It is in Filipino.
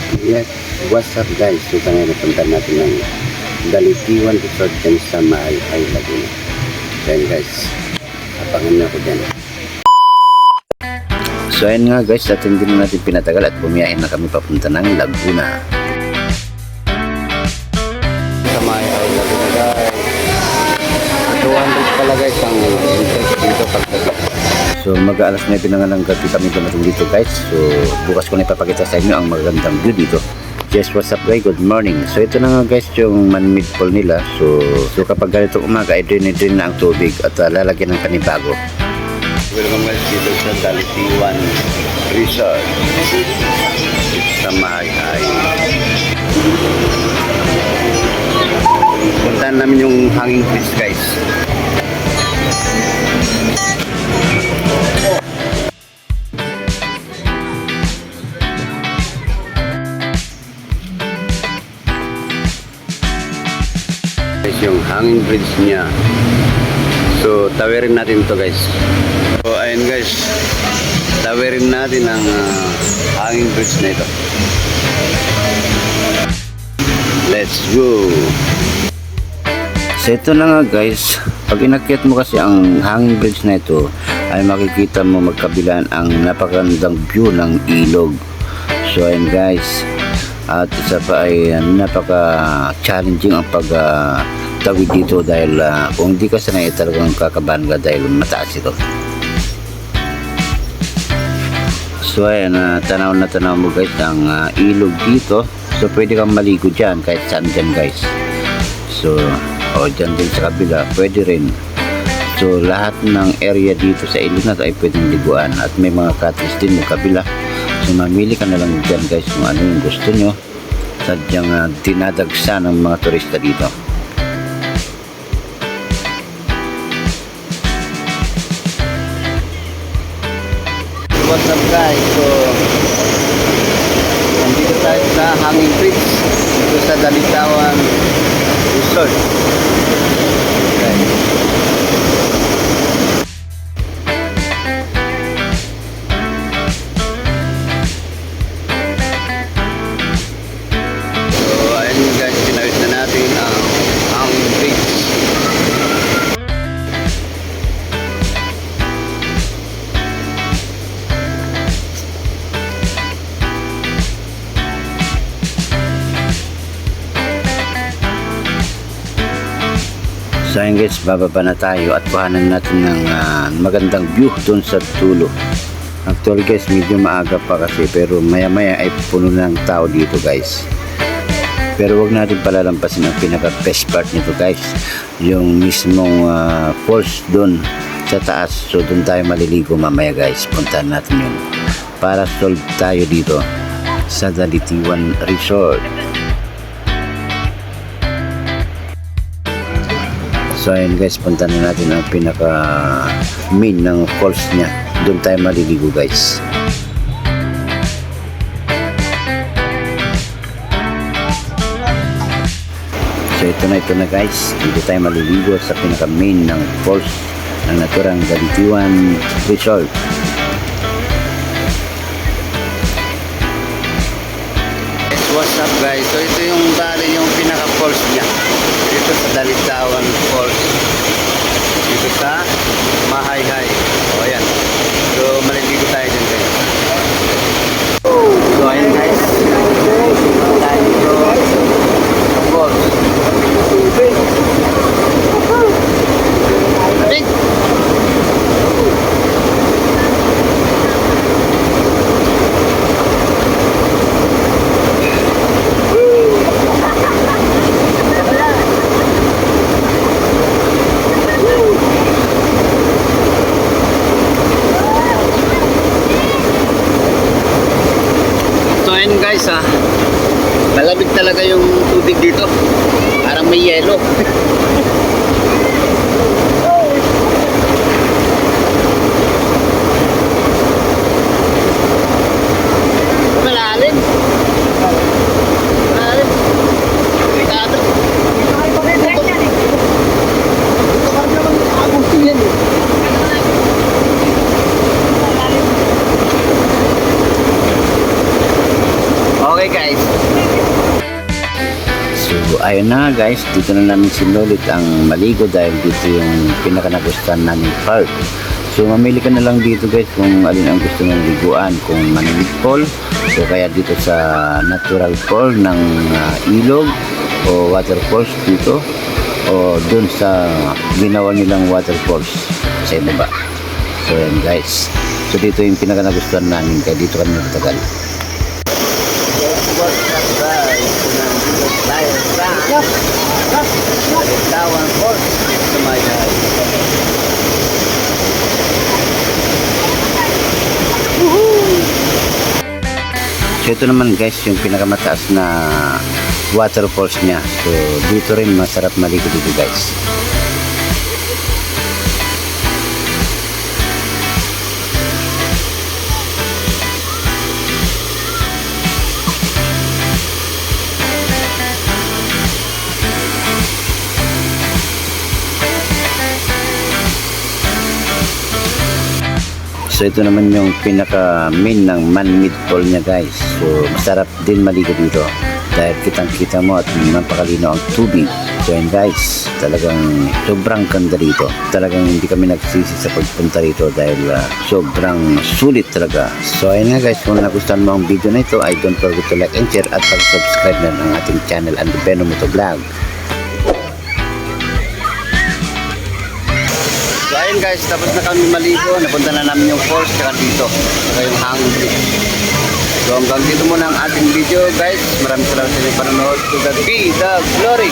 Yes, what's up guys? So ngayon napunta natin ng Dalitiwan Resort dyan sa Maayhay, Laguna. So ayun guys, abangan nyo ako dyan. So ayun nga guys, at hindi na natin pinatagal at bumiyahin na kami papunta ng Laguna. Sa Maayhay, Laguna guys. 200 pala guys ang interest dito pagdating. So mag-aalas 9 na nga ng gabi kami dumating dito guys. So bukas ko na ipapakita sa inyo ang magandang view dito. Yes, what's up guys? Good morning. So ito na nga guys yung man-made pool nila. So kapag ganito umaga ay drain na ang tubig at lalagyan ng panibago. Welcome guys dito sa Dalitiwan Resort sa Maayhay. Puntahan namin yung hanging bridge guys. Yung hanging bridge niya. So tawirin natin ito guys. So ayun guys, tawirin natin ang hanging bridge na ito. Let's go. So ito na nga guys, pag inakyat mo kasi ang hanging bridge na ito ay makikita mo magkabilaan ang napakagandang view ng ilog. So ayun guys, at isa pa ay napaka-challenging ang pag-tawid dito dahil kung hindi ka sanay talagang kakabahan ka dahil mataas ito. So ayan, tanaw na tanaw mo guys ang ilog dito. So pwede kang maligo dyan kahit saan dyan guys. So dyan din sa kabila pwede rin. So lahat ng area dito sa ilog na ito ay pwedeng liguan at may mga cottage din mo kabila. So mamili ka na lang dyan guys kung ano yung gusto nyo. Sadyang dinadagsa ng mga turista dito. What's up guys? So nandito tayo sa hanging bridge dito sa Dalitiwan Resort. Okay. So ayun guys, bababa na tayo at kuhanan natin ng magandang view doon sa dulo. Actually guys, medyo maaga pa kasi pero maya maya ay puno ng tao dito guys. Pero wag natin palalampasin ang pinaka best part nito guys, yung mismong falls doon sa taas. So doon tayo maliligo mamaya guys, puntahan natin yun para solve tayo dito sa Dalitiwan Resort. So ayun guys, punta na natin ang pinaka main ng falls nya. Doon tayo maliligo guys. So ito na guys, dito tayo maliligo sa pinaka main ng falls ng naturang Dalitiwan Resort. What's up guys? So ito yung bali yung pinaka falls nya dito sa Dalitiwan Falls dito sa Maayhay. O ayan, so maliligo tayo dyan guys. So ayan guys, tayo dito sa falls. Guys malamig talaga yung tubig dito, parang may yelo. Malalim. Okay guys. So ayun na guys, dito na namin sinulit ang maligo dahil dito yung pinakanagustuhan namin park. So mamili ka na lang dito guys kung alin ang gusto mong liguan, kung manimig fall o kaya dito sa natural fall ng ilog o waterfalls dito o dun sa ginawa nilang waterfalls sa baba. So yan guys, so dito yung pinakanagustuhan namin kaya dito kami nagtagal. So ito naman guys yung pinakamataas na waterfalls niya. So dito rin masarap maligo dito guys. So ito naman yung pinaka main ng man-made fall niya guys. So masarap din maligo dito dahil kitang-kita mo at napakalino ang tubig. So yan guys, talagang sobrang ganda dito. Talagang hindi kami nagsisi sa pagpunta dito dahil sobrang sulit talaga. So ayun nga guys, kung nagustuhan mo ang video na ito ay don't forget to like and share at pag-subscribe na ng ating channel Andipeno Motovlog. So ayun guys, tapos na kami maligo, napunta na namin yung falls kaya dito, saka yung hanging bridge. So hanggang dito muna ang ating video guys, maraming salamat sa inyong panonood. To God be the glory!